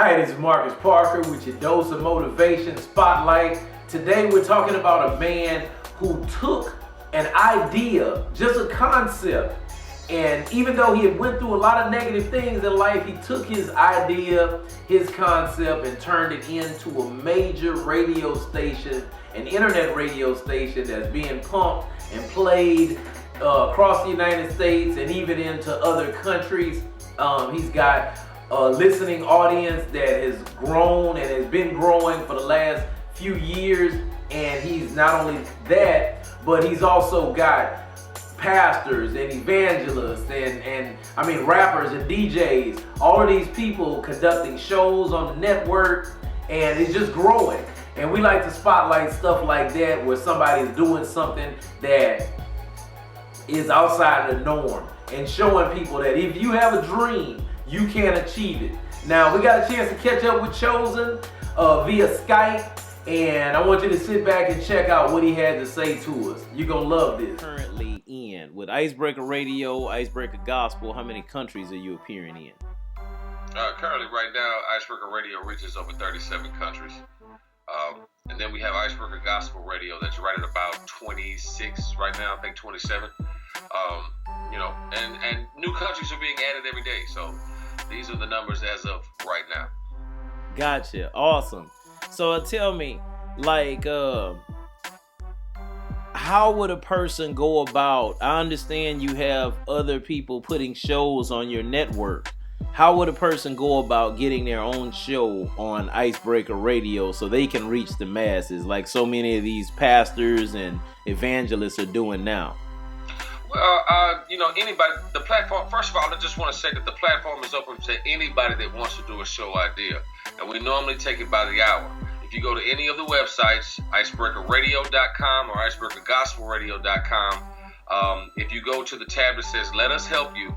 Hi, this is Marcus Parker with your dose of motivation spotlight. Today we're talking about a man who took an idea, just a concept, and even though he had went through a lot of negative things in life, he took his idea, his concept, and turned it into a major radio station, an internet radio station that's being pumped and played across the United States and even into other countries. He's got a listening audience that has grown and has been growing for the last few years, and he's not only that, but he's also got pastors and evangelists and rappers and DJs, all of these people conducting shows on the network, and it's just growing. And we like to spotlight stuff like that where somebody's doing something that is outside of the norm and showing people that if you have a dream, you can achieve it. Now, we got a chance to catch up with Chosen via Skype, and I want you to sit back and check out what he had to say to us. You're going to love this. Currently in with IceBreaker Radio, IceBreaker Gospel, how many countries are you appearing in? Currently, right now, IceBreaker Radio reaches over 37 countries. And then we have IceBreaker Gospel Radio that's right at about 26 right now, I think 27. And new countries are being added every day. So these are the numbers as of right now. Gotcha. Awesome. So tell me, how would a person go about, I understand you have other people putting shows on your network. How would a person go about getting their own show on IceBreaker Radio so they can reach the masses like so many of these pastors and evangelists are doing now? Well, anybody, the platform, first of all, I just want to say that the platform is open to anybody that wants to do a show idea. And we normally take it by the hour. If you go to any of the websites, IceBreakerRadio.com or IceBreakerGospelRadio.com, if you go to the tab that says, Let Us Help You,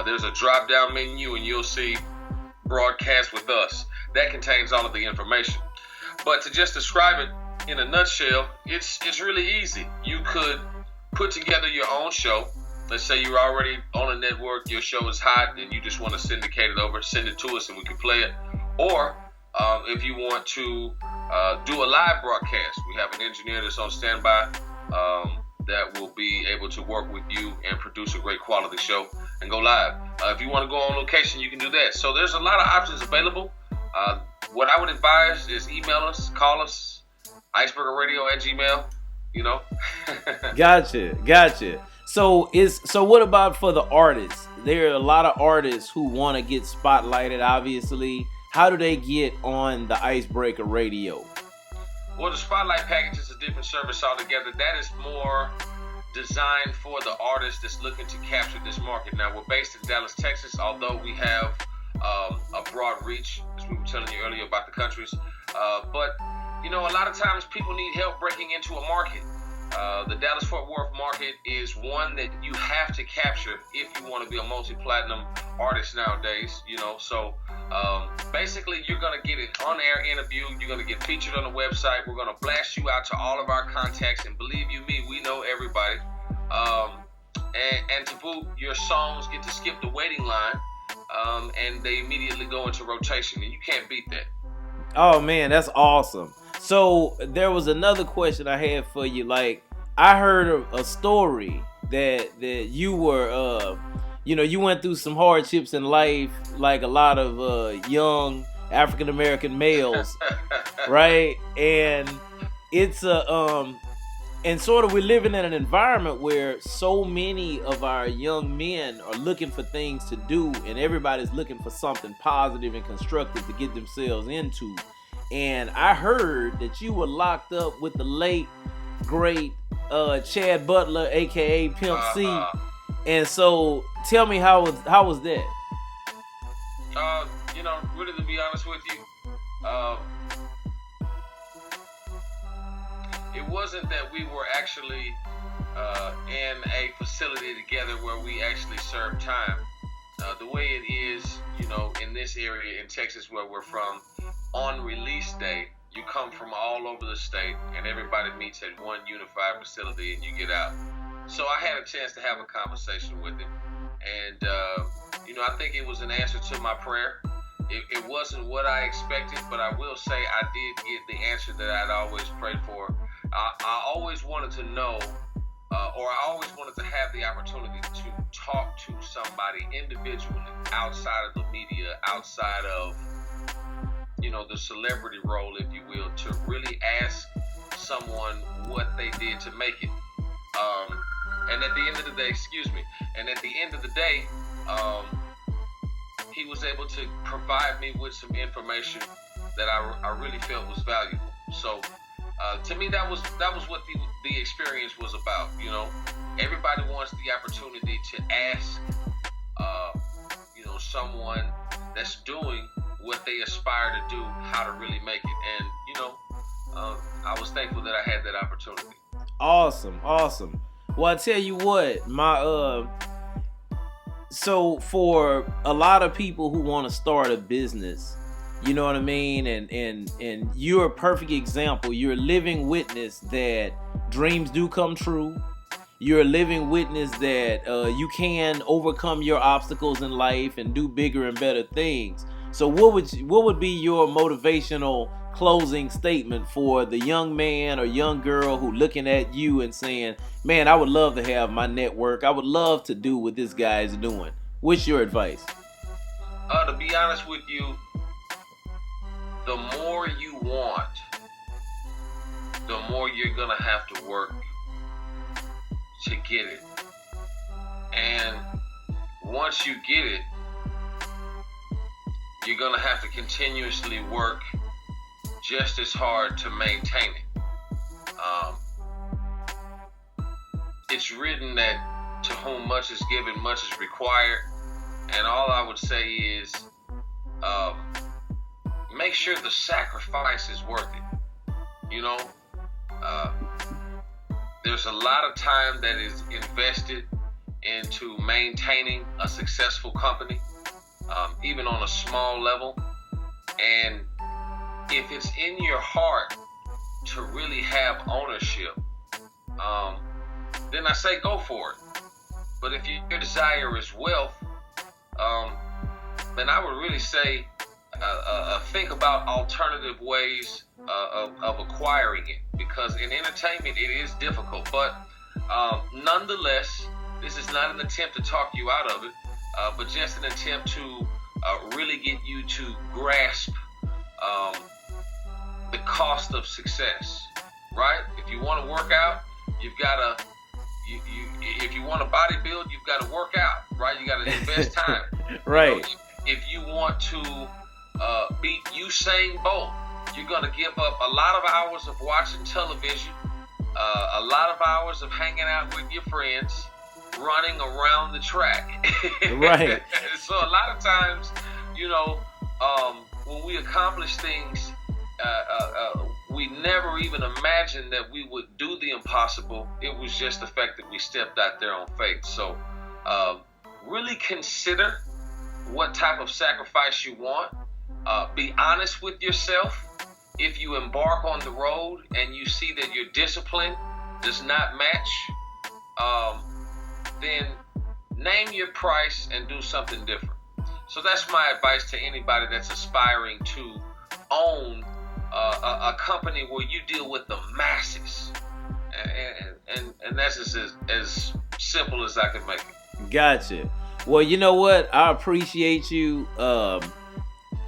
there's a drop-down menu and you'll see Broadcast with Us. That contains all of the information. But to just describe it in a nutshell, it's really easy. You could put together your own show. Let's say you're already on a network, your show is hot, and you just want to syndicate it over, send it to us and we can play it. Or if you want to do a live broadcast, we have an engineer that's on standby that will be able to work with you and produce a great quality show and go live. If you want to go on location, you can do that. So there's a lot of options available. What I would advise is email us, call us, IceBreakerRadio@gmail. Gotcha. So what about for the artists? There are a lot of artists who want to get spotlighted, obviously. How do they get on the IceBreaker Radio? Well, the Spotlight package is a different service altogether. That is more designed for the artist that's looking to capture this market. Now, we're based in Dallas, Texas, although we have a broad reach, as we were telling you earlier about the countries. But a lot of times people need help breaking into a market. The Dallas-Fort Worth market is one that you have to capture if you want to be a multi-platinum artist nowadays, So basically, you're going to get an on-air interview. You're going to get featured on the website. We're going to blast you out to all of our contacts. And believe you me, we know everybody. And to boot, your songs get to skip the waiting line, and they immediately go into rotation. And you can't beat that. Oh, man, that's awesome. So there was another question I had for you. I heard a story that you were, you went through some hardships in life, like a lot of young African American males, right? And it's and sort of we're living in an environment where so many of our young men are looking for things to do, and everybody's looking for something positive and constructive to get themselves into. And I heard that you were locked up with the late, great Chad Butler, a.k.a. Pimp C. And so tell me, how was that? Really to be honest with you, it wasn't that we were actually in a facility together where we actually served time. The way it is, in this area in Texas where we're from, on release day, you come from all over the state and everybody meets at one unified facility and you get out. So I had a chance to have a conversation with him. And, I think it was an answer to my prayer. It wasn't what I expected, but I will say I did get the answer that I'd always prayed for. I always wanted to know, or I always wanted to have the opportunity to talk to somebody individually outside of the media, outside of, the celebrity role, if you will, to really ask someone what they did to make it. And at the end of the day, he was able to provide me with some information that I really felt was valuable. So to me, that was what the experience was about. Everybody wants the opportunity to ask someone that's doing what they aspire to do how to really make it. And I was thankful that I had that opportunity. Awesome. Well, I tell you what, so for a lot of people who want to start a business, you know what I mean? And you're a perfect example. You're a living witness that dreams do come true. You're a living witness that you can overcome your obstacles in life and do bigger and better things. So what would be your motivational closing statement for the young man or young girl who looking at you and saying, man, I would love to have my network. I would love to do what this guy is doing. What's your advice? To be honest with you, the more you want, the more you're going to have to work to get it. And once you get it, you're going to have to continuously work just as hard to maintain it. It's written that to whom much is given, much is required. And all I would say is make sure the sacrifice is worth it. There's a lot of time that is invested into maintaining a successful company, even on a small level. And if it's in your heart to really have ownership, then I say go for it. But if your desire is wealth, then I would really say think about alternative ways of acquiring it, because in entertainment it is difficult. But nonetheless, this is not an attempt to talk you out of it, but just an attempt to really get you to grasp the cost of success, right? If you want to work out, you've got to. If you want to bodybuild, you've got to work out, right? You got to invest time, right? If you want to beat Usain Bolt, you're going to give up a lot of hours of watching television, a lot of hours of hanging out with your friends, running around the track. Right. So a lot of times, when we accomplish things, we never even imagined that we would do the impossible. It was just the fact that we stepped out there on faith. So really consider what type of sacrifice you want. Be honest with yourself. If you embark on the road and you see that your discipline does not match, then name your price and do something different. So that's my advice to anybody that's aspiring to own a company where you deal with the masses. And that's just as simple as I can make it. Gotcha. Well, you know what? I appreciate you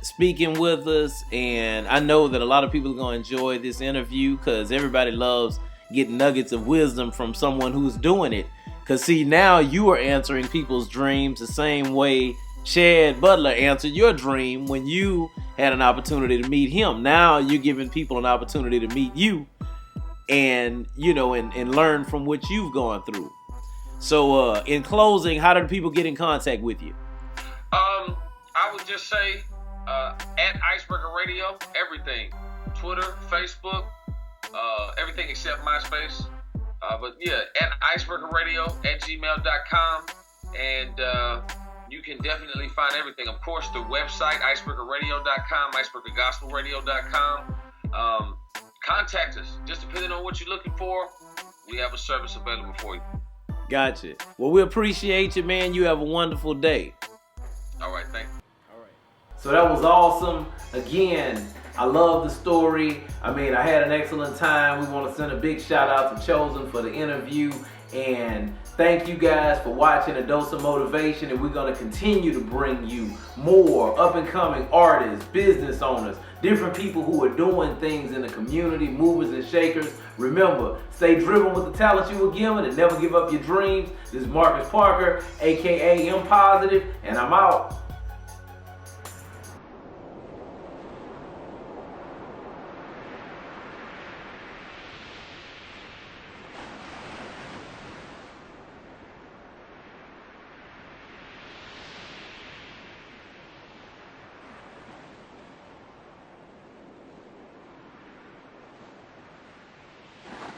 speaking with us, and I know that a lot of people are going to enjoy this interview because everybody loves getting nuggets of wisdom from someone who's doing it. Because see, now you are answering people's dreams the same way Chad Butler answered your dream when you had an opportunity to meet him. Now you're giving people an opportunity to meet you and, and learn from what you've gone through. So in closing, how do people get in contact with you? I would just say at IceBreaker Radio, everything. Twitter, Facebook, everything except MySpace. But yeah, at IceBreaker Radio at gmail.com. And you can definitely find everything. Of course, the website, IceBreakerRadio.com, IceBreakerGospelRadio.com. Contact us. Just depending on what you're looking for, we have a service available for you. Gotcha. Well, we appreciate you, man. You have a wonderful day. All right, thank you. All right. So that was awesome. Again, I love the story. I mean, I had an excellent time. We want to send a big shout out to Chosen for the interview. And thank you guys for watching A Dose of Motivation. And we're going to continue to bring you more up and coming artists, business owners, different people who are doing things in the community, movers and shakers. Remember, stay driven with the talent you were given and never give up your dreams. This is Marcus Parker, aka M Positive, and I'm out.